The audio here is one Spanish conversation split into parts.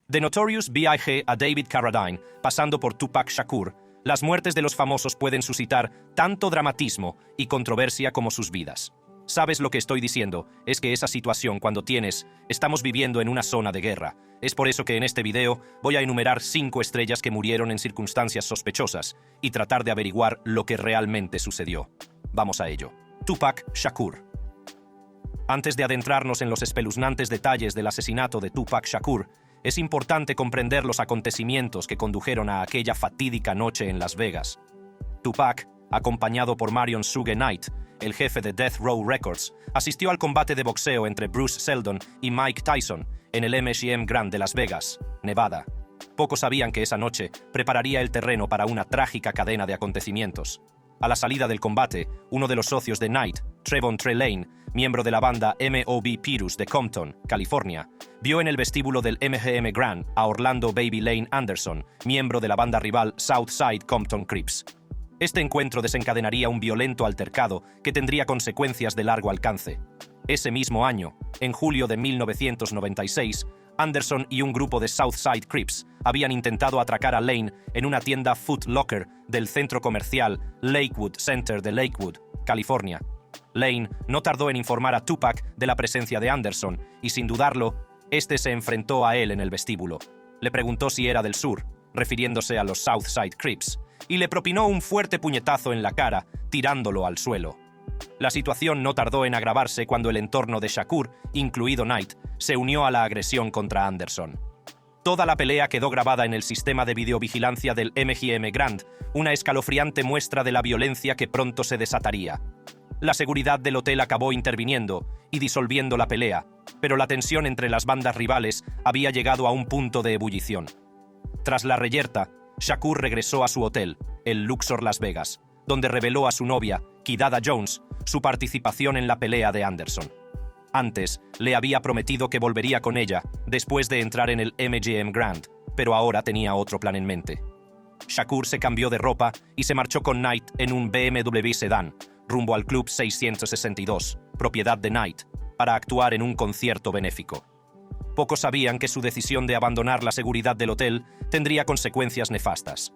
De Notorious B.I.G. a David Carradine, pasando por Tupac Shakur, las muertes de los famosos pueden suscitar tanto dramatismo y controversia como sus vidas. ¿Sabes lo que estoy diciendo? Es que esa situación estamos viviendo en una zona de guerra. Es por eso que en este video voy a enumerar 5 estrellas que murieron en circunstancias sospechosas y tratar de averiguar lo que realmente sucedió. Vamos a ello. Tupac Shakur. Antes de adentrarnos en los espeluznantes detalles del asesinato de Tupac Shakur, es importante comprender los acontecimientos que condujeron a aquella fatídica noche en Las Vegas. Tupac, acompañado por Marion Suge Knight, el jefe de Death Row Records, asistió al combate de boxeo entre Bruce Seldon y Mike Tyson en el MGM Grand de Las Vegas, Nevada. Pocos sabían que esa noche prepararía el terreno para una trágica cadena de acontecimientos. A la salida del combate, uno de los socios de Knight, Trevon Trelane, miembro de la banda M.O.B. Pyrrhus de Compton, California, vio en el vestíbulo del MGM Grand a Orlando Baby Lane Anderson, miembro de la banda rival Southside Compton Crips. Este encuentro desencadenaría un violento altercado que tendría consecuencias de largo alcance. Ese mismo año, en julio de 1996, Anderson y un grupo de Southside Crips habían intentado atracar a Lane en una tienda Foot Locker del centro comercial Lakewood Center de Lakewood, California. Lane no tardó en informar a Tupac de la presencia de Anderson y, sin dudarlo, este se enfrentó a él en el vestíbulo. Le preguntó si era del sur, refiriéndose a los Southside Crips, y le propinó un fuerte puñetazo en la cara, tirándolo al suelo. La situación no tardó en agravarse cuando el entorno de Shakur, incluido Knight, se unió a la agresión contra Anderson. Toda la pelea quedó grabada en el sistema de videovigilancia del MGM Grand, una escalofriante muestra de la violencia que pronto se desataría. La seguridad del hotel acabó interviniendo y disolviendo la pelea, pero la tensión entre las bandas rivales había llegado a un punto de ebullición. Tras la reyerta, Shakur regresó a su hotel, el Luxor Las Vegas, donde reveló a su novia, Kidada Jones, su participación en la pelea de Anderson. Antes, le había prometido que volvería con ella después de entrar en el MGM Grand, pero ahora tenía otro plan en mente. Shakur se cambió de ropa y se marchó con Knight en un BMW sedán, rumbo al Club 662, propiedad de Knight, para actuar en un concierto benéfico. Pocos sabían que su decisión de abandonar la seguridad del hotel tendría consecuencias nefastas.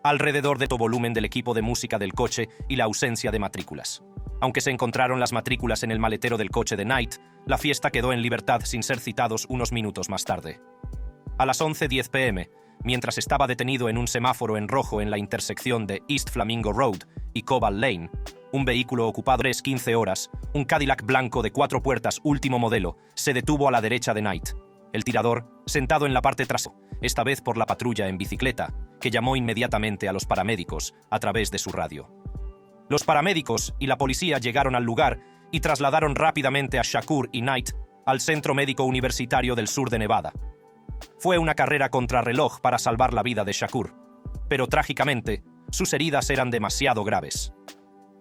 Alrededor de todo volumen del equipo de música del coche y la ausencia de matrículas. Aunque se encontraron las matrículas en el maletero del coche de Knight, la fiesta quedó en libertad sin ser citados unos minutos más tarde. A las 11:10 p.m., mientras estaba detenido en un semáforo en rojo en la intersección de East Flamingo Road y Cobalt Lane, un vehículo ocupado 15 horas, un Cadillac blanco de 4 puertas último modelo, se detuvo a la derecha de Knight. El tirador, sentado en la parte trasera, esta vez por la patrulla en bicicleta, que llamó inmediatamente a los paramédicos a través de su radio. Los paramédicos y la policía llegaron al lugar y trasladaron rápidamente a Shakur y Knight al Centro Médico Universitario del Sur de Nevada. Fue una carrera contrarreloj para salvar la vida de Shakur, pero trágicamente, sus heridas eran demasiado graves.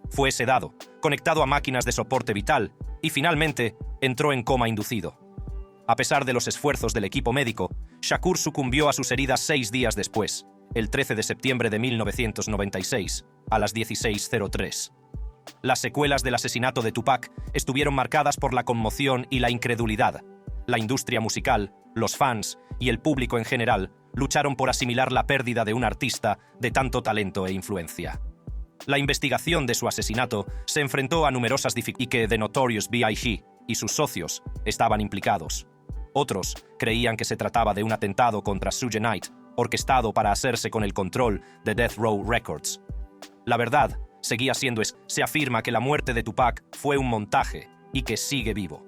Fue sedado, conectado a máquinas de soporte vital y finalmente entró en coma inducido. A pesar de los esfuerzos del equipo médico, Shakur sucumbió a sus heridas 6 días después, el 13 de septiembre de 1996, a las 16:03. Las secuelas del asesinato de Tupac estuvieron marcadas por la conmoción y la incredulidad. La industria musical, los fans y el público en general lucharon por asimilar la pérdida de un artista de tanto talento e influencia. La investigación de su asesinato se enfrentó a numerosas dificultades y que The Notorious B.I.G. y sus socios estaban implicados. Otros creían que se trataba de un atentado contra Suge Knight, orquestado para hacerse con el control de Death Row Records. La verdad seguía siendo se afirma que la muerte de Tupac fue un montaje y que sigue vivo.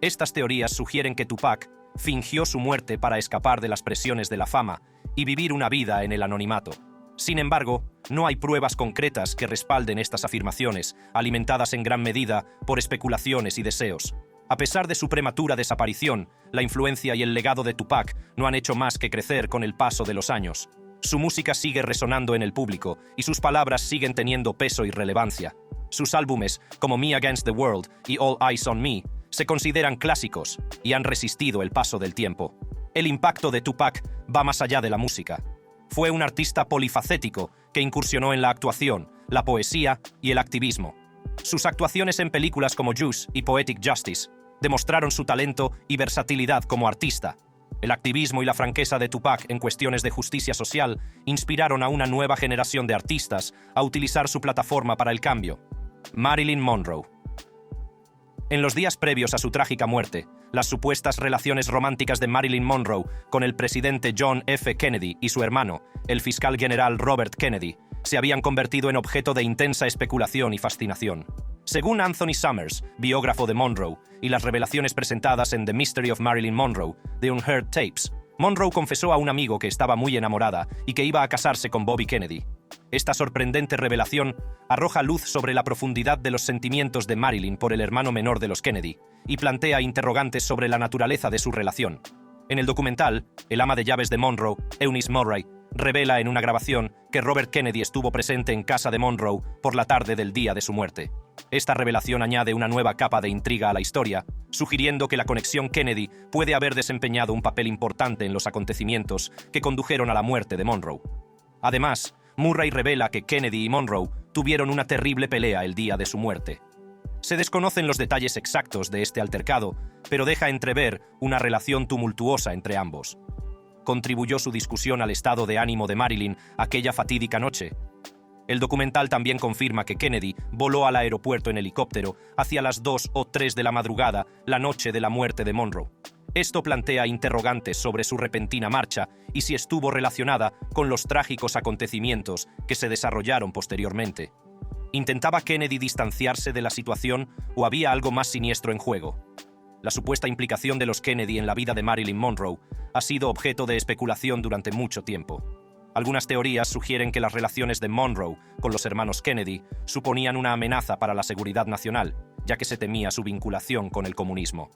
Estas teorías sugieren que Tupac fingió su muerte para escapar de las presiones de la fama y vivir una vida en el anonimato. Sin embargo, no hay pruebas concretas que respalden estas afirmaciones, alimentadas en gran medida por especulaciones y deseos. A pesar de su prematura desaparición, la influencia y el legado de Tupac no han hecho más que crecer con el paso de los años. Su música sigue resonando en el público y sus palabras siguen teniendo peso y relevancia. Sus álbumes, como Me Against the World y All Eyes on Me, se consideran clásicos y han resistido el paso del tiempo. El impacto de Tupac va más allá de la música. Fue un artista polifacético que incursionó en la actuación, la poesía y el activismo. Sus actuaciones en películas como Juice y Poetic Justice demostraron su talento y versatilidad como artista. El activismo y la franqueza de Tupac en cuestiones de justicia social inspiraron a una nueva generación de artistas a utilizar su plataforma para el cambio. Marilyn Monroe. En los días previos a su trágica muerte, las supuestas relaciones románticas de Marilyn Monroe con el presidente John F. Kennedy y su hermano, el fiscal general Robert Kennedy, se habían convertido en objeto de intensa especulación y fascinación. Según Anthony Summers, biógrafo de Monroe, y las revelaciones presentadas en The Mystery of Marilyn Monroe, The Unheard Tapes, Monroe confesó a un amigo que estaba muy enamorada y que iba a casarse con Bobby Kennedy. Esta sorprendente revelación arroja luz sobre la profundidad de los sentimientos de Marilyn por el hermano menor de los Kennedy y plantea interrogantes sobre la naturaleza de su relación. En el documental, el ama de llaves de Monroe, Eunice Murray, revela en una grabación que Robert Kennedy estuvo presente en casa de Monroe por la tarde del día de su muerte. Esta revelación añade una nueva capa de intriga a la historia, sugiriendo que la conexión Kennedy puede haber desempeñado un papel importante en los acontecimientos que condujeron a la muerte de Monroe. Además, Murray revela que Kennedy y Monroe tuvieron una terrible pelea el día de su muerte. Se desconocen los detalles exactos de este altercado, pero deja entrever una relación tumultuosa entre ambos. ¿Contribuyó su discusión al estado de ánimo de Marilyn aquella fatídica noche? El documental también confirma que Kennedy voló al aeropuerto en helicóptero hacia las 2 o 3 de la madrugada la noche de la muerte de Monroe. Esto plantea interrogantes sobre su repentina marcha y si estuvo relacionada con los trágicos acontecimientos que se desarrollaron posteriormente. ¿Intentaba Kennedy distanciarse de la situación o había algo más siniestro en juego? La supuesta implicación de los Kennedy en la vida de Marilyn Monroe ha sido objeto de especulación durante mucho tiempo. Algunas teorías sugieren que las relaciones de Monroe con los hermanos Kennedy suponían una amenaza para la seguridad nacional, ya que se temía su vinculación con el comunismo.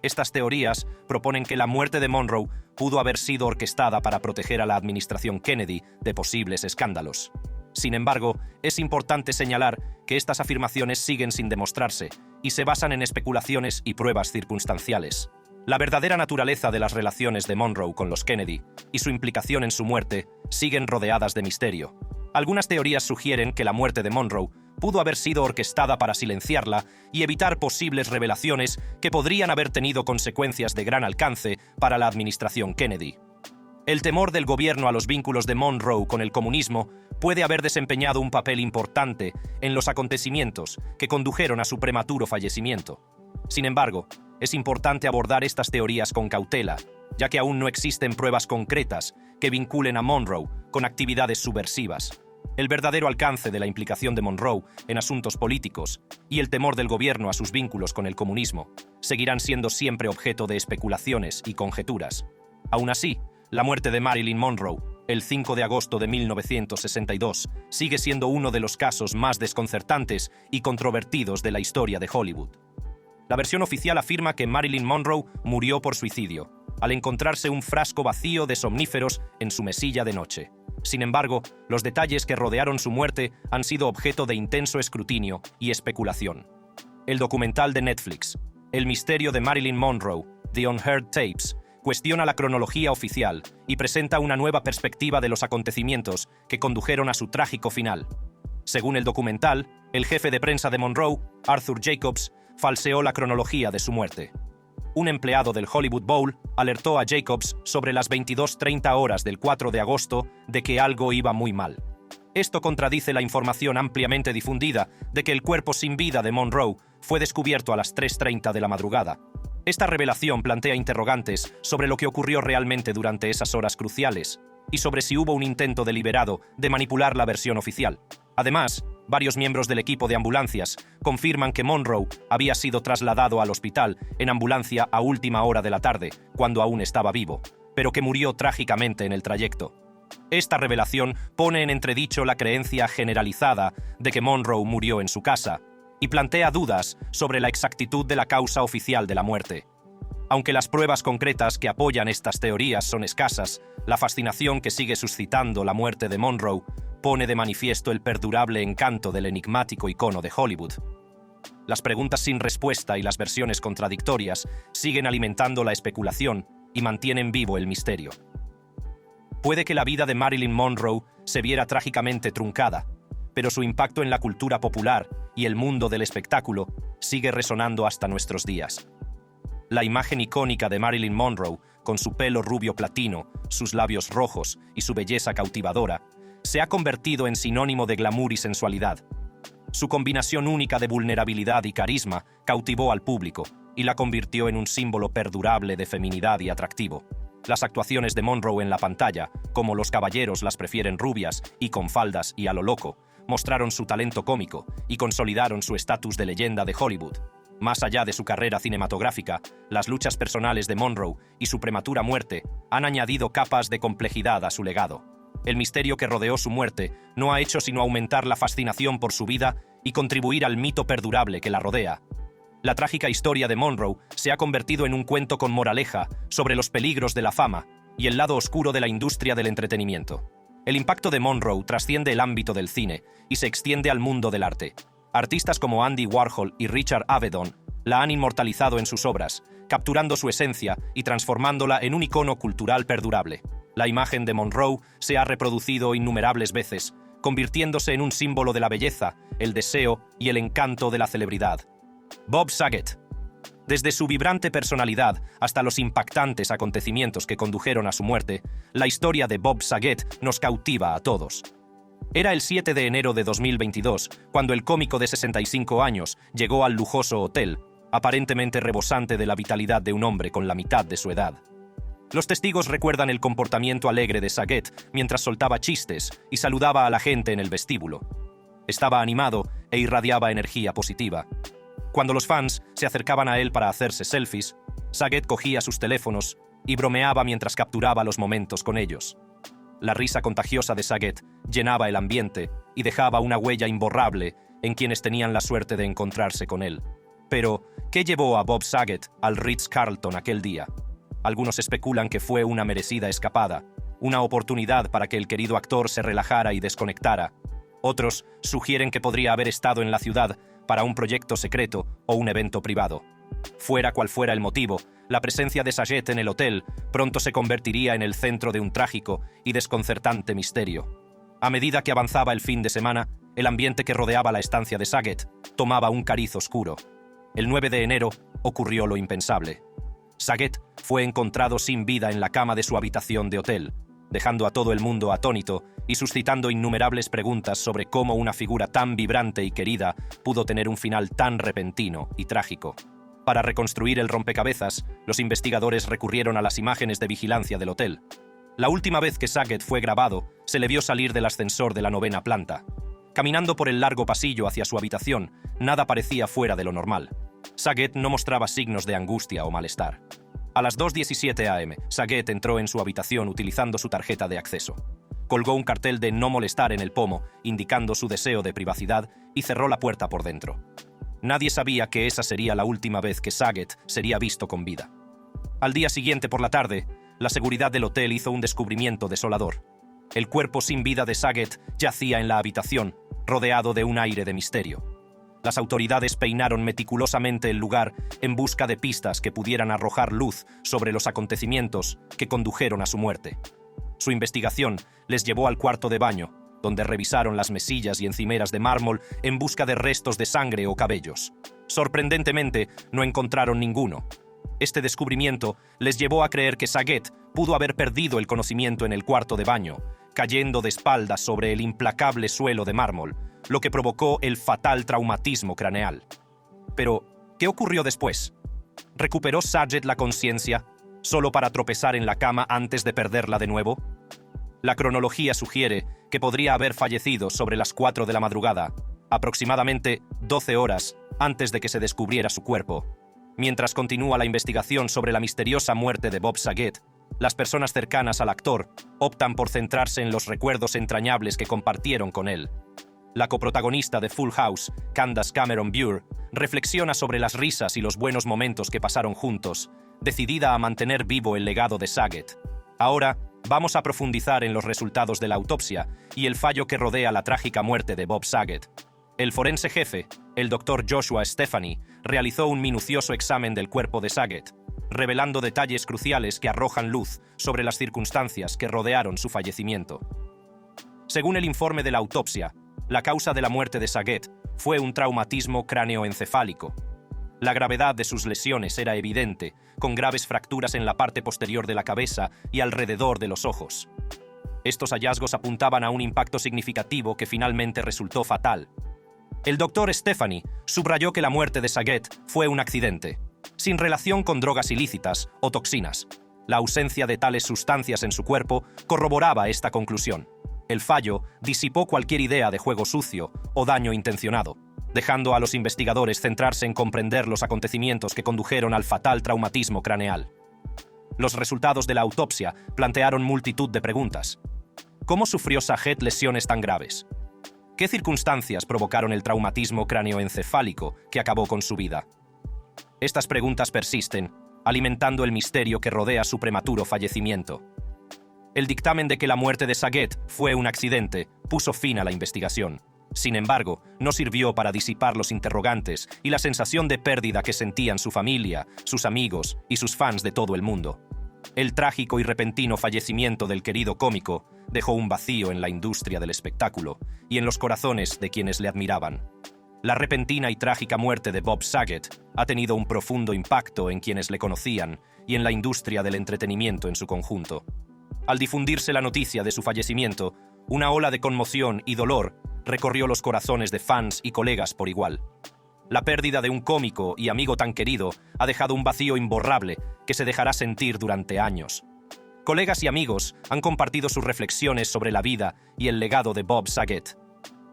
Estas teorías proponen que la muerte de Monroe pudo haber sido orquestada para proteger a la administración Kennedy de posibles escándalos. Sin embargo, es importante señalar que estas afirmaciones siguen sin demostrarse y se basan en especulaciones y pruebas circunstanciales. La verdadera naturaleza de las relaciones de Monroe con los Kennedy y su implicación en su muerte siguen rodeadas de misterio. Algunas teorías sugieren que la muerte de Monroe pudo haber sido orquestada para silenciarla y evitar posibles revelaciones que podrían haber tenido consecuencias de gran alcance para la administración Kennedy. El temor del gobierno a los vínculos de Monroe con el comunismo puede haber desempeñado un papel importante en los acontecimientos que condujeron a su prematuro fallecimiento. Sin embargo, es importante abordar estas teorías con cautela, ya que aún no existen pruebas concretas que vinculen a Monroe con actividades subversivas. El verdadero alcance de la implicación de Monroe en asuntos políticos y el temor del gobierno a sus vínculos con el comunismo seguirán siendo siempre objeto de especulaciones y conjeturas. Aún así, la muerte de Marilyn Monroe, el 5 de agosto de 1962, sigue siendo uno de los casos más desconcertantes y controvertidos de la historia de Hollywood. La versión oficial afirma que Marilyn Monroe murió por suicidio, al encontrarse un frasco vacío de somníferos en su mesilla de noche. Sin embargo, los detalles que rodearon su muerte han sido objeto de intenso escrutinio y especulación. El documental de Netflix, El misterio de Marilyn Monroe, The Unheard Tapes, cuestiona la cronología oficial y presenta una nueva perspectiva de los acontecimientos que condujeron a su trágico final. Según el documental, el jefe de prensa de Monroe, Arthur Jacobs, falseó la cronología de su muerte. Un empleado del Hollywood Bowl alertó a Jacobs sobre las 22:30 horas del 4 de agosto de que algo iba muy mal. Esto contradice la información ampliamente difundida de que el cuerpo sin vida de Monroe fue descubierto a las 3:30 de la madrugada. Esta revelación plantea interrogantes sobre lo que ocurrió realmente durante esas horas cruciales y sobre si hubo un intento deliberado de manipular la versión oficial. Además, varios miembros del equipo de ambulancias confirman que Monroe había sido trasladado al hospital en ambulancia a última hora de la tarde, cuando aún estaba vivo, pero que murió trágicamente en el trayecto. Esta revelación pone en entredicho la creencia generalizada de que Monroe murió en su casa y plantea dudas sobre la exactitud de la causa oficial de la muerte. Aunque las pruebas concretas que apoyan estas teorías son escasas, la fascinación que sigue suscitando la muerte de Monroe pone de manifiesto el perdurable encanto del enigmático icono de Hollywood. Las preguntas sin respuesta y las versiones contradictorias siguen alimentando la especulación y mantienen vivo el misterio. Puede que la vida de Marilyn Monroe se viera trágicamente truncada, pero su impacto en la cultura popular y el mundo del espectáculo sigue resonando hasta nuestros días. La imagen icónica de Marilyn Monroe, con su pelo rubio platino, sus labios rojos y su belleza cautivadora, se ha convertido en sinónimo de glamour y sensualidad. Su combinación única de vulnerabilidad y carisma cautivó al público y la convirtió en un símbolo perdurable de feminidad y atractivo. Las actuaciones de Monroe en la pantalla, como Los caballeros las prefieren rubias y con faldas y a lo loco, mostraron su talento cómico y consolidaron su estatus de leyenda de Hollywood. Más allá de su carrera cinematográfica, las luchas personales de Monroe y su prematura muerte han añadido capas de complejidad a su legado. El misterio que rodeó su muerte no ha hecho sino aumentar la fascinación por su vida y contribuir al mito perdurable que la rodea. La trágica historia de Monroe se ha convertido en un cuento con moraleja sobre los peligros de la fama y el lado oscuro de la industria del entretenimiento. El impacto de Monroe trasciende el ámbito del cine y se extiende al mundo del arte. Artistas como Andy Warhol y Richard Avedon la han inmortalizado en sus obras, capturando su esencia y transformándola en un icono cultural perdurable. La imagen de Monroe se ha reproducido innumerables veces, convirtiéndose en un símbolo de la belleza, el deseo y el encanto de la celebridad. Bob Saget. Desde su vibrante personalidad hasta los impactantes acontecimientos que condujeron a su muerte, la historia de Bob Saget nos cautiva a todos. Era el 7 de enero de 2022, cuando el cómico de 65 años llegó al lujoso hotel, aparentemente rebosante de la vitalidad de un hombre con la mitad de su edad. Los testigos recuerdan el comportamiento alegre de Saget mientras soltaba chistes y saludaba a la gente en el vestíbulo. Estaba animado e irradiaba energía positiva. Cuando los fans se acercaban a él para hacerse selfies, Saget cogía sus teléfonos y bromeaba mientras capturaba los momentos con ellos. La risa contagiosa de Saget llenaba el ambiente y dejaba una huella imborrable en quienes tenían la suerte de encontrarse con él. Pero, ¿qué llevó a Bob Saget al Ritz-Carlton aquel día? Algunos especulan que fue una merecida escapada, una oportunidad para que el querido actor se relajara y desconectara. Otros sugieren que podría haber estado en la ciudad para un proyecto secreto o un evento privado. Fuera cual fuera el motivo, la presencia de Saget en el hotel pronto se convertiría en el centro de un trágico y desconcertante misterio. A medida que avanzaba el fin de semana, el ambiente que rodeaba la estancia de Saget tomaba un cariz oscuro. El 9 de enero ocurrió lo impensable. Saget fue encontrado sin vida en la cama de su habitación de hotel, dejando a todo el mundo atónito y suscitando innumerables preguntas sobre cómo una figura tan vibrante y querida pudo tener un final tan repentino y trágico. Para reconstruir el rompecabezas, los investigadores recurrieron a las imágenes de vigilancia del hotel. La última vez que Saget fue grabado, se le vio salir del ascensor de la 9ª planta. Caminando por el largo pasillo hacia su habitación, nada parecía fuera de lo normal. Saget no mostraba signos de angustia o malestar. A las 2:17 a.m., Saget entró en su habitación utilizando su tarjeta de acceso. Colgó un cartel de no molestar en el pomo, indicando su deseo de privacidad, y cerró la puerta por dentro. Nadie sabía que esa sería la última vez que Saget sería visto con vida. Al día siguiente por la tarde, la seguridad del hotel hizo un descubrimiento desolador. El cuerpo sin vida de Saget yacía en la habitación, rodeado de un aire de misterio. Las autoridades peinaron meticulosamente el lugar en busca de pistas que pudieran arrojar luz sobre los acontecimientos que condujeron a su muerte. Su investigación les llevó al cuarto de baño, donde revisaron las mesillas y encimeras de mármol en busca de restos de sangre o cabellos. Sorprendentemente, no encontraron ninguno. Este descubrimiento les llevó a creer que Saget pudo haber perdido el conocimiento en el cuarto de baño, cayendo de espaldas sobre el implacable suelo de mármol, lo que provocó el fatal traumatismo craneal. Pero, ¿qué ocurrió después? ¿Recuperó Saget la conciencia solo para tropezar en la cama antes de perderla de nuevo? La cronología sugiere que podría haber fallecido sobre las 4 de la madrugada, aproximadamente 12 horas antes de que se descubriera su cuerpo. Mientras continúa la investigación sobre la misteriosa muerte de Bob Saget, las personas cercanas al actor optan por centrarse en los recuerdos entrañables que compartieron con él. La coprotagonista de Full House, Candace Cameron Bure, reflexiona sobre las risas y los buenos momentos que pasaron juntos, decidida a mantener vivo el legado de Saget. Ahora, vamos a profundizar en los resultados de la autopsia y el fallo que rodea la trágica muerte de Bob Saget. El forense jefe, el Dr. Joshua Stefani, realizó un minucioso examen del cuerpo de Saget, revelando detalles cruciales que arrojan luz sobre las circunstancias que rodearon su fallecimiento. Según el informe de la autopsia, la causa de la muerte de Saget fue un traumatismo cráneoencefálico. La gravedad de sus lesiones era evidente, con graves fracturas en la parte posterior de la cabeza y alrededor de los ojos. Estos hallazgos apuntaban a un impacto significativo que finalmente resultó fatal. El doctor Stephanie subrayó que la muerte de Saget fue un accidente, sin relación con drogas ilícitas o toxinas. La ausencia de tales sustancias en su cuerpo corroboraba esta conclusión. El fallo disipó cualquier idea de juego sucio o daño intencionado, dejando a los investigadores centrarse en comprender los acontecimientos que condujeron al fatal traumatismo craneal. Los resultados de la autopsia plantearon multitud de preguntas. ¿Cómo sufrió Saget lesiones tan graves? ¿Qué circunstancias provocaron el traumatismo cráneoencefálico que acabó con su vida? Estas preguntas persisten, alimentando el misterio que rodea su prematuro fallecimiento. El dictamen de que la muerte de Saget fue un accidente puso fin a la investigación. Sin embargo, no sirvió para disipar los interrogantes y la sensación de pérdida que sentían su familia, sus amigos y sus fans de todo el mundo. El trágico y repentino fallecimiento del querido cómico dejó un vacío en la industria del espectáculo y en los corazones de quienes le admiraban. La repentina y trágica muerte de Bob Saget ha tenido un profundo impacto en quienes le conocían y en la industria del entretenimiento en su conjunto. Al difundirse la noticia de su fallecimiento, una ola de conmoción y dolor recorrió los corazones de fans y colegas por igual. La pérdida de un cómico y amigo tan querido ha dejado un vacío imborrable que se dejará sentir durante años. Colegas y amigos han compartido sus reflexiones sobre la vida y el legado de Bob Saget.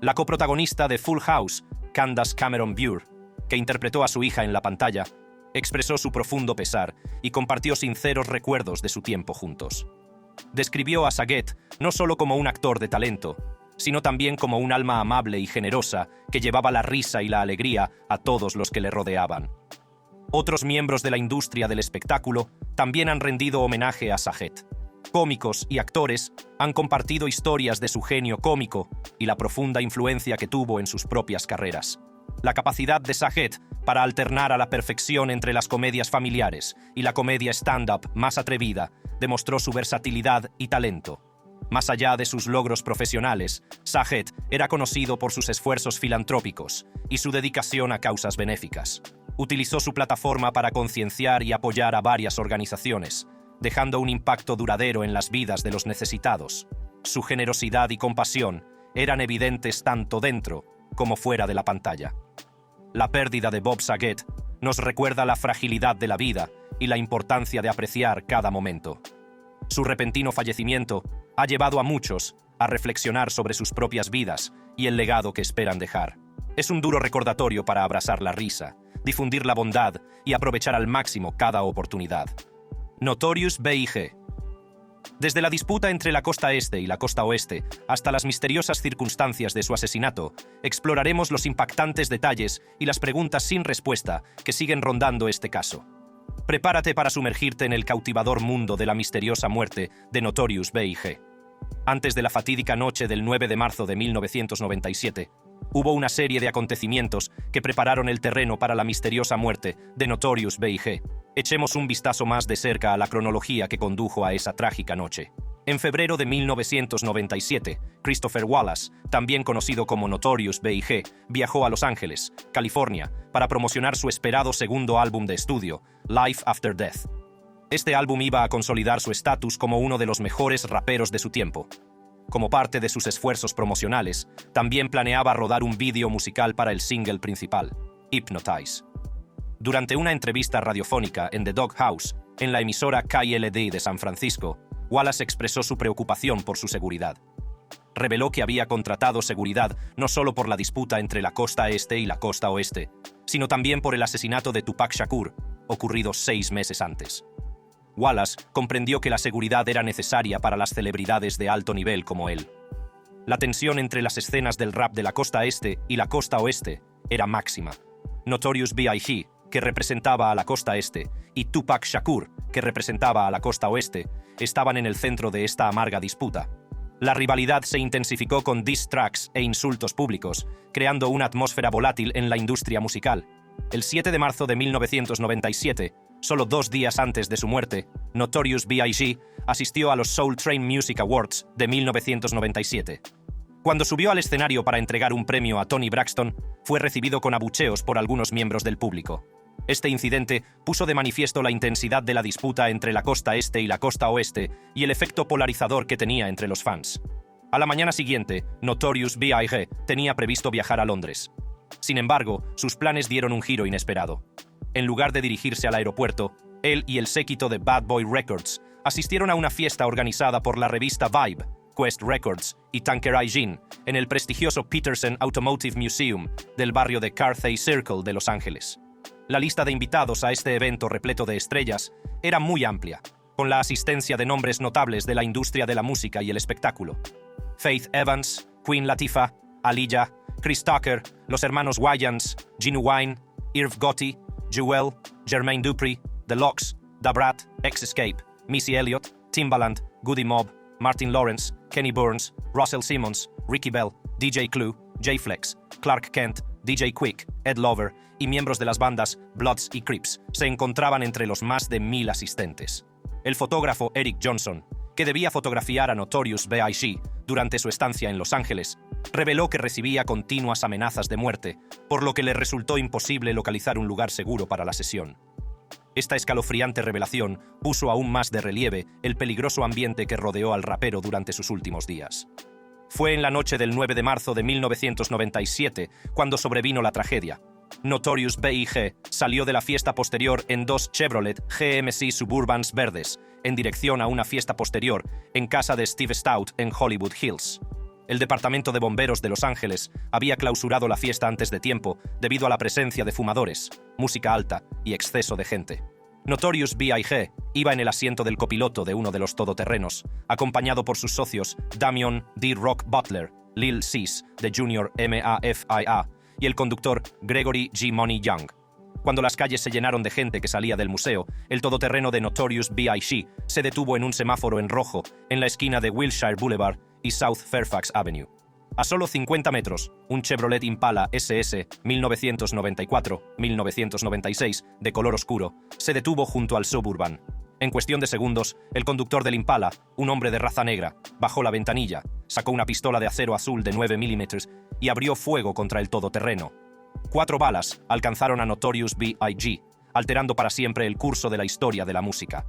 La coprotagonista de Full House, Candace Cameron Bure, que interpretó a su hija en la pantalla, expresó su profundo pesar y compartió sinceros recuerdos de su tiempo juntos. Describió a Saget no solo como un actor de talento, sino también como un alma amable y generosa que llevaba la risa y la alegría a todos los que le rodeaban. Otros miembros de la industria del espectáculo también han rendido homenaje a Saget. Cómicos y actores han compartido historias de su genio cómico y la profunda influencia que tuvo en sus propias carreras. La capacidad de Saget para alternar a la perfección entre las comedias familiares y la comedia stand-up más atrevida demostró su versatilidad y talento. Más allá de sus logros profesionales, Saget era conocido por sus esfuerzos filantrópicos y su dedicación a causas benéficas. Utilizó su plataforma para concienciar y apoyar a varias organizaciones, dejando un impacto duradero en las vidas de los necesitados. Su generosidad y compasión eran evidentes tanto dentro como fuera de la pantalla. La pérdida de Bob Saget nos recuerda la fragilidad de la vida y la importancia de apreciar cada momento. Su repentino fallecimiento ha llevado a muchos a reflexionar sobre sus propias vidas y el legado que esperan dejar. Es un duro recordatorio para abrazar la risa, difundir la bondad y aprovechar al máximo cada oportunidad. Notorious B.I.G. Desde la disputa entre la costa este y la costa oeste hasta las misteriosas circunstancias de su asesinato, exploraremos los impactantes detalles y las preguntas sin respuesta que siguen rondando este caso. Prepárate para sumergirte en el cautivador mundo de la misteriosa muerte de Notorious B.I.G. Antes de la fatídica noche del 9 de marzo de 1997, hubo una serie de acontecimientos que prepararon el terreno para la misteriosa muerte de Notorious B.I.G. Echemos un vistazo más de cerca a la cronología que condujo a esa trágica noche. En febrero de 1997, Christopher Wallace, también conocido como Notorious B.I.G., viajó a Los Ángeles, California, para promocionar su esperado segundo álbum de estudio, Life After Death. Este álbum iba a consolidar su estatus como uno de los mejores raperos de su tiempo. Como parte de sus esfuerzos promocionales, también planeaba rodar un vídeo musical para el single principal, Hypnotize. Durante una entrevista radiofónica en The Doghouse, en la emisora KLD de San Francisco, Wallace expresó su preocupación por su seguridad. Reveló que había contratado seguridad no solo por la disputa entre la costa este y la costa oeste, sino también por el asesinato de Tupac Shakur, ocurrido 6 meses antes. Wallace comprendió que la seguridad era necesaria para las celebridades de alto nivel como él. La tensión entre las escenas del rap de la costa este y la costa oeste era máxima. Notorious B.I.G., que representaba a la costa este, y Tupac Shakur, que representaba a la costa oeste, estaban en el centro de esta amarga disputa. La rivalidad se intensificó con diss tracks e insultos públicos, creando una atmósfera volátil en la industria musical. El 7 de marzo de 1997, solo 2 días antes de su muerte, Notorious B.I.G. asistió a los Soul Train Music Awards de 1997. Cuando subió al escenario para entregar un premio a Toni Braxton, fue recibido con abucheos por algunos miembros del público. Este incidente puso de manifiesto la intensidad de la disputa entre la costa este y la costa oeste y el efecto polarizador que tenía entre los fans. A la mañana siguiente, Notorious B.I.G. tenía previsto viajar a Londres. Sin embargo, sus planes dieron un giro inesperado. En lugar de dirigirse al aeropuerto, él y el séquito de Bad Boy Records asistieron a una fiesta organizada por la revista Vibe, Quest Records y Tanqueray Jean en el prestigioso Peterson Automotive Museum del barrio de Carthay Circle de Los Ángeles. La lista de invitados a este evento repleto de estrellas era muy amplia, con la asistencia de nombres notables de la industria de la música y el espectáculo. Faith Evans, Queen Latifah, Aaliyah, Chris Tucker, los hermanos Wayans, Ginuwine, Irv Gotti, Jewel, Jermaine Dupri, The Lox, Da Brat, X-Escape, Missy Elliott, Timbaland, Goody Mob, Martin Lawrence, Kenny Burns, Russell Simmons, Ricky Bell, DJ Clue, J-Flex, Clark Kent, DJ Quick, Ed Lover y miembros de las bandas Bloods y Crips se encontraban entre los más de 1000 asistentes. El fotógrafo Eric Johnson, que debía fotografiar a Notorious B.I.G. durante su estancia en Los Ángeles, reveló que recibía continuas amenazas de muerte, por lo que le resultó imposible localizar un lugar seguro para la sesión. Esta escalofriante revelación puso aún más de relieve el peligroso ambiente que rodeó al rapero durante sus últimos días. Fue en la noche del 9 de marzo de 1997 cuando sobrevino la tragedia. Notorious B.I.G. salió de la fiesta posterior en dos Chevrolet GMC Suburbans verdes, en dirección a una fiesta posterior en casa de Steve Stout en Hollywood Hills. El Departamento de Bomberos de Los Ángeles había clausurado la fiesta antes de tiempo debido a la presencia de fumadores, música alta y exceso de gente. Notorious B.I.G. iba en el asiento del copiloto de uno de los todoterrenos, acompañado por sus socios Damion D. Rock Butler, Lil Sis de Junior Mafia y el conductor Gregory G. Money Young. Cuando las calles se llenaron de gente que salía del museo, el todoterreno de Notorious B.I.G. se detuvo en un semáforo en rojo en la esquina de Wilshire Boulevard y South Fairfax Avenue. A solo 50 metros, un Chevrolet Impala SS 1994-1996 de color oscuro se detuvo junto al Suburban. En cuestión de segundos, el conductor del Impala, un hombre de raza negra, bajó la ventanilla, sacó una pistola de acero azul de 9 milímetros y abrió fuego contra el todoterreno. 4 balas alcanzaron a Notorious B.I.G., alterando para siempre el curso de la historia de la música.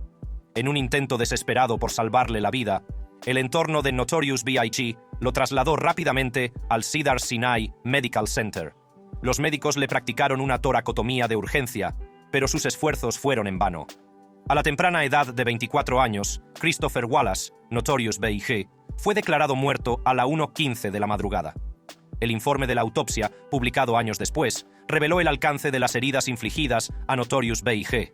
En un intento desesperado por salvarle la vida, el entorno de Notorious B.I.G. lo trasladó rápidamente al Cedar Sinai Medical Center. Los médicos le practicaron una toracotomía de urgencia, pero sus esfuerzos fueron en vano. A la temprana edad de 24 años, Christopher Wallace, Notorious B.I.G., fue declarado muerto a la 1:15 de la madrugada. El informe de la autopsia, publicado años después, reveló el alcance de las heridas infligidas a Notorious B.I.G.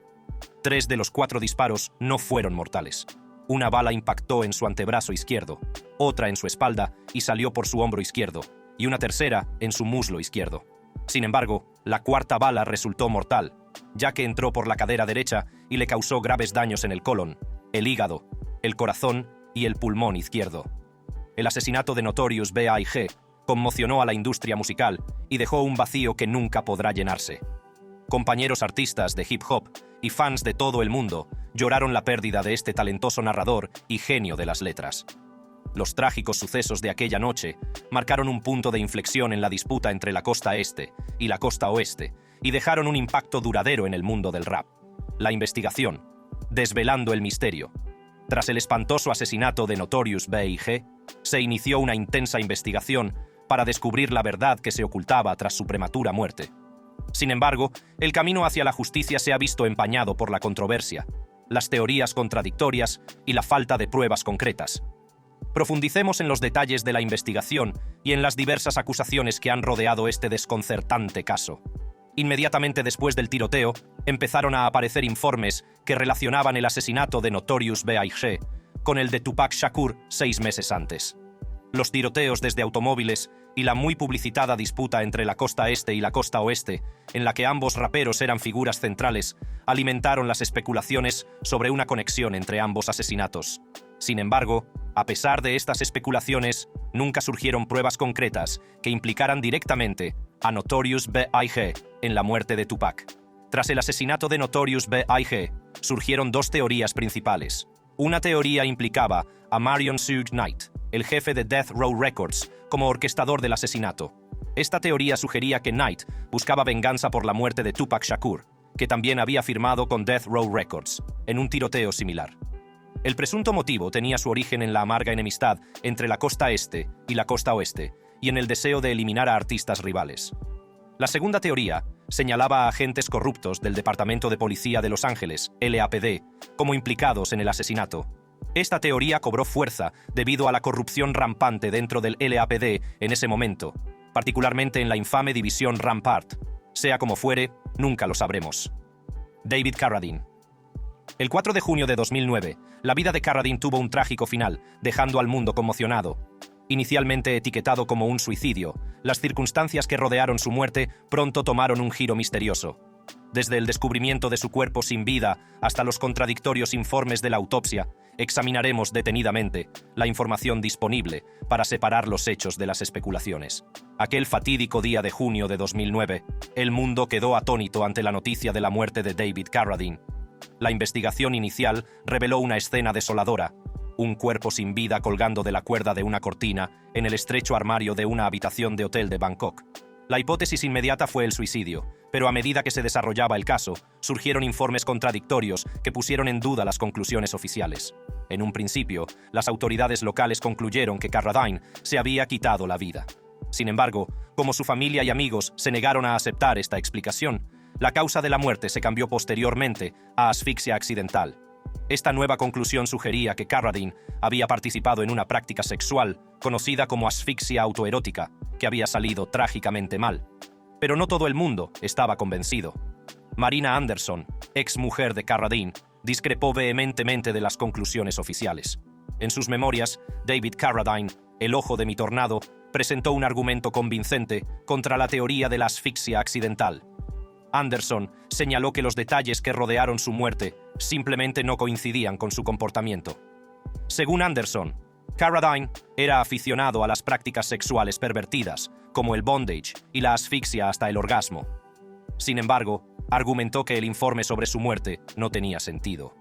3 de los 4 disparos no fueron mortales. Una bala impactó en su antebrazo izquierdo, otra en su espalda y salió por su hombro izquierdo, y una tercera en su muslo izquierdo. Sin embargo, la 4ª bala resultó mortal, ya que entró por la cadera derecha y le causó graves daños en el colon, el hígado, el corazón y el pulmón izquierdo. El asesinato de Notorious B.I.G. conmocionó a la industria musical y dejó un vacío que nunca podrá llenarse. Compañeros artistas de hip hop y fans de todo el mundo lloraron la pérdida de este talentoso narrador y genio de las letras. Los trágicos sucesos de aquella noche marcaron un punto de inflexión en la disputa entre la costa este y la costa oeste y dejaron un impacto duradero en el mundo del rap. La investigación, desvelando el misterio. Tras el espantoso asesinato de Notorious B.I.G., se inició una intensa investigación para descubrir la verdad que se ocultaba tras su prematura muerte. Sin embargo, el camino hacia la justicia se ha visto empañado por la controversia, las teorías contradictorias y la falta de pruebas concretas. Profundicemos en los detalles de la investigación y en las diversas acusaciones que han rodeado este desconcertante caso. Inmediatamente después del tiroteo, empezaron a aparecer informes que relacionaban el asesinato de Notorious B.I.G. con el de Tupac Shakur 6 meses antes. Los tiroteos desde automóviles y la muy publicitada disputa entre la costa este y la costa oeste, en la que ambos raperos eran figuras centrales, alimentaron las especulaciones sobre una conexión entre ambos asesinatos. Sin embargo, a pesar de estas especulaciones, nunca surgieron pruebas concretas que implicaran directamente a Notorious B.I.G. en la muerte de Tupac. Tras el asesinato de Notorious B.I.G., surgieron 2 teorías principales. Una teoría implicaba a Marion Suge Knight, el jefe de Death Row Records, como orquestador del asesinato. Esta teoría sugería que Knight buscaba venganza por la muerte de Tupac Shakur que también había firmado con Death Row Records, en un tiroteo similar. El presunto motivo tenía su origen en la amarga enemistad entre la costa este y la costa oeste, y en el deseo de eliminar a artistas rivales. La segunda teoría señalaba a agentes corruptos del Departamento de Policía de Los Ángeles, LAPD, como implicados en el asesinato. Esta teoría cobró fuerza debido a la corrupción rampante dentro del LAPD en ese momento, particularmente en la infame división Rampart. Sea como fuere, nunca lo sabremos. David Carradine. El 4 de junio de 2009, la vida de Carradine tuvo un trágico final, dejando al mundo conmocionado. Inicialmente etiquetado como un suicidio, las circunstancias que rodearon su muerte pronto tomaron un giro misterioso. Desde el descubrimiento de su cuerpo sin vida hasta los contradictorios informes de la autopsia, examinaremos detenidamente la información disponible para separar los hechos de las especulaciones. Aquel fatídico día de junio de 2009, el mundo quedó atónito ante la noticia de la muerte de David Carradine. La investigación inicial reveló una escena desoladora: un cuerpo sin vida colgando de la cuerda de una cortina en el estrecho armario de una habitación de hotel de Bangkok. La hipótesis inmediata fue el suicidio, pero a medida que se desarrollaba el caso, surgieron informes contradictorios que pusieron en duda las conclusiones oficiales. En un principio, las autoridades locales concluyeron que Carradine se había quitado la vida. Sin embargo, como su familia y amigos se negaron a aceptar esta explicación, la causa de la muerte se cambió posteriormente a asfixia accidental. Esta nueva conclusión sugería que Carradine había participado en una práctica sexual conocida como asfixia autoerótica, que había salido trágicamente mal. Pero no todo el mundo estaba convencido. Marina Anderson, ex mujer de Carradine, discrepó vehementemente de las conclusiones oficiales. En sus memorias, David Carradine, el ojo de mi tornado, presentó un argumento convincente contra la teoría de la asfixia accidental. Anderson señaló que los detalles que rodearon su muerte simplemente no coincidían con su comportamiento. Según Anderson, Carradine era aficionado a las prácticas sexuales pervertidas, como el bondage y la asfixia hasta el orgasmo. Sin embargo, argumentó que el informe sobre su muerte no tenía sentido.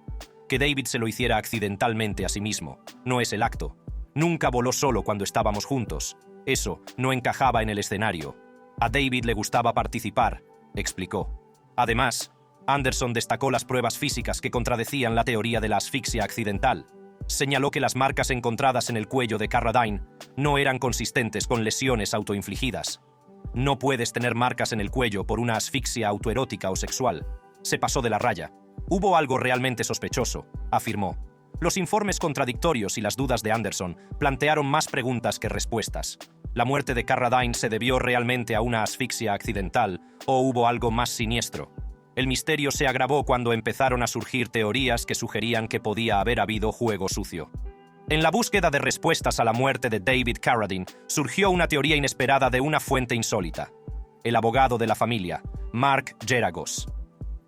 Que David se lo hiciera accidentalmente a sí mismo no es el acto. Nunca voló solo cuando estábamos juntos. Eso no encajaba en el escenario. A David le gustaba participar, explicó. Además, Anderson destacó las pruebas físicas que contradecían la teoría de la asfixia accidental. Señaló que las marcas encontradas en el cuello de Carradine no eran consistentes con lesiones autoinfligidas. No puedes tener marcas en el cuello por una asfixia autoerótica o sexual. Se pasó de la raya. Hubo algo realmente sospechoso, afirmó. Los informes contradictorios y las dudas de Anderson plantearon más preguntas que respuestas. ¿La muerte de Carradine se debió realmente a una asfixia accidental o hubo algo más siniestro? El misterio se agravó cuando empezaron a surgir teorías que sugerían que podía haber habido juego sucio. En la búsqueda de respuestas a la muerte de David Carradine, surgió una teoría inesperada de una fuente insólita. El abogado de la familia, Mark Geragos.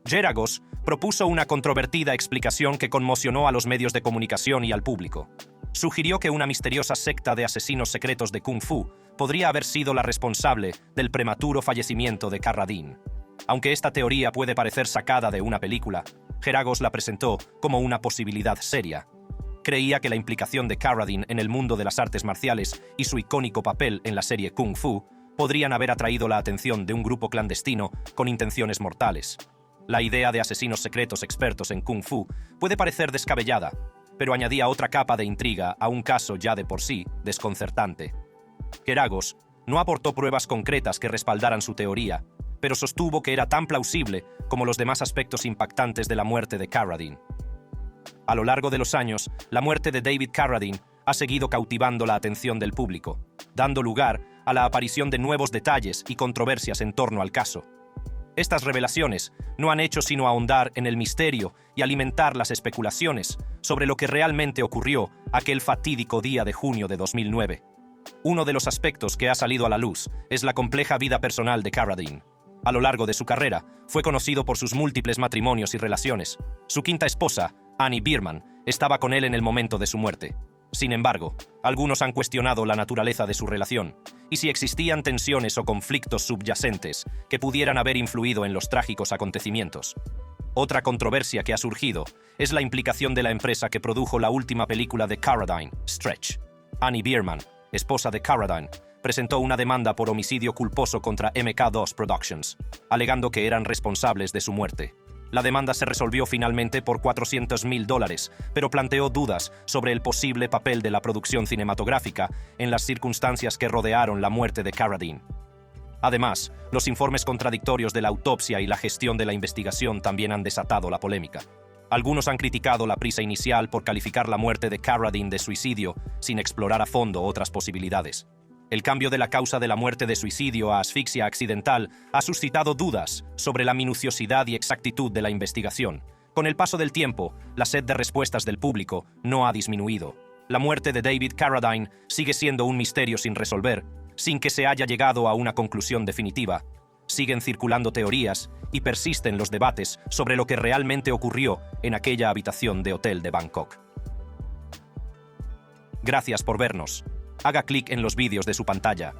Geragos propuso una controvertida explicación que conmocionó a los medios de comunicación y al público. Sugirió que una misteriosa secta de asesinos secretos de Kung Fu podría haber sido la responsable del prematuro fallecimiento de Carradine. Aunque esta teoría puede parecer sacada de una película, Geragos la presentó como una posibilidad seria. Creía que la implicación de Carradine en el mundo de las artes marciales y su icónico papel en la serie Kung Fu podrían haber atraído la atención de un grupo clandestino con intenciones mortales. La idea de asesinos secretos expertos en Kung Fu puede parecer descabellada, pero añadía otra capa de intriga a un caso ya de por sí desconcertante. Geragos no aportó pruebas concretas que respaldaran su teoría, pero sostuvo que era tan plausible como los demás aspectos impactantes de la muerte de Carradine. A lo largo de los años, la muerte de David Carradine ha seguido cautivando la atención del público, dando lugar a la aparición de nuevos detalles y controversias en torno al caso. Estas revelaciones no han hecho sino ahondar en el misterio y alimentar las especulaciones sobre lo que realmente ocurrió aquel fatídico día de junio de 2009. Uno de los aspectos que ha salido a la luz es la compleja vida personal de Carradine. A lo largo de su carrera, fue conocido por sus múltiples matrimonios y relaciones. Su quinta esposa, Annie Bierman, estaba con él en el momento de su muerte. Sin embargo, algunos han cuestionado la naturaleza de su relación y si existían tensiones o conflictos subyacentes que pudieran haber influido en los trágicos acontecimientos. Otra controversia que ha surgido es la implicación de la empresa que produjo la última película de Carradine, Stretch. Annie Bierman, esposa de Carradine, presentó una demanda por homicidio culposo contra MK2 Productions, alegando que eran responsables de su muerte. La demanda se resolvió finalmente por $400,000, pero planteó dudas sobre el posible papel de la producción cinematográfica en las circunstancias que rodearon la muerte de Carradine. Además, los informes contradictorios de la autopsia y la gestión de la investigación también han desatado la polémica. Algunos han criticado la prisa inicial por calificar la muerte de Carradine de suicidio sin explorar a fondo otras posibilidades. El cambio de la causa de la muerte de suicidio a asfixia accidental ha suscitado dudas sobre la minuciosidad y exactitud de la investigación. Con el paso del tiempo, la sed de respuestas del público no ha disminuido. La muerte de David Carradine sigue siendo un misterio sin resolver, sin que se haya llegado a una conclusión definitiva. Siguen circulando teorías y persisten los debates sobre lo que realmente ocurrió en aquella habitación de hotel de Bangkok. Gracias por vernos. Haga clic en los vídeos de su pantalla.